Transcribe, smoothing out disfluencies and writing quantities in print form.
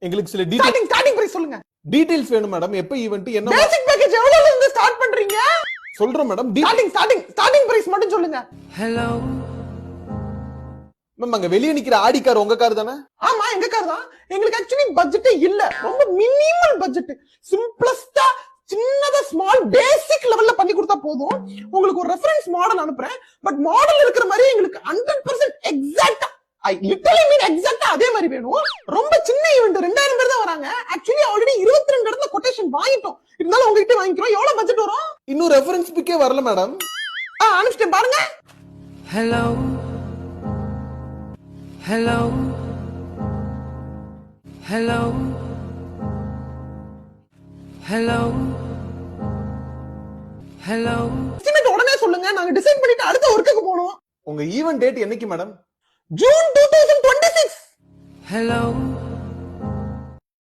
எங்களுக்கு சில starting price சொல்லுங்க. டீடைல்ஸ் வேணும் மேடம். எப்ப ஈவென்ட், என்ன பேசிக் பேக்கேஜ் எவ்வளவுல இருந்து ஸ்டார்ட் பண்றீங்க? சொல்றோம் மேடம். ஸ்டார்டிங் பிரைஸ் மட்டும் சொல்லுங்க. ஹலோ மேம், அங்க வெளிய நிக்கிற ஆடி கார் உங்க கார் தானே? ஆமா, எங்க கார் தான். எங்களுக்கு ஆக்சுவலி பட்ஜெட்டே இல்ல. ரொம்ப மினிமல் பட்ஜெட். சிம்பிளஸ்டா சின்னதா ஸ்மால் பேசிக் லெவல்ல பண்ணி கொடுத்தா போதும். உங்களுக்கு ஒரு ரெஃபரன்ஸ் மாடல் அனுப்புறேன். பட் மாடல் இருக்கிற மாதிரி எங்களுக்கு 100% எக்ஸாக்ட்டா, ஐ லிட்டரலி மீன் எக்ஸாக்ட்டா அதே மாதிரி வேணும். ரொம்ப சின்ன ஈவென்ட், 2000 பேர் தான் வராங்க. ஆக்சுவலி ஆல்ரெடி 22 இடத்துல கொட்டேஷன் வாங்கிட்டோம். இருந்தாலும் உங்ககிட்ட வாங்கிக்கிறோம். எவ்வளவு பட்ஜெட் வரும்? இன்னும் ரெஃபரன்ஸ் பிக்கே வரல மேடம். அனுப்பிச்சிட்டேன் பாருங்க. Hello hello hello hello hello estimate உடனே சொல்லுங்க. நாங்க டிசைன் பண்ணிட்டு அடுத்த ஒர்க்குக்கு போறோம். உங்க ஈவென்ட் டேட் என்னைக்கு மேடம்? ஜூன் 2026. ஹலோ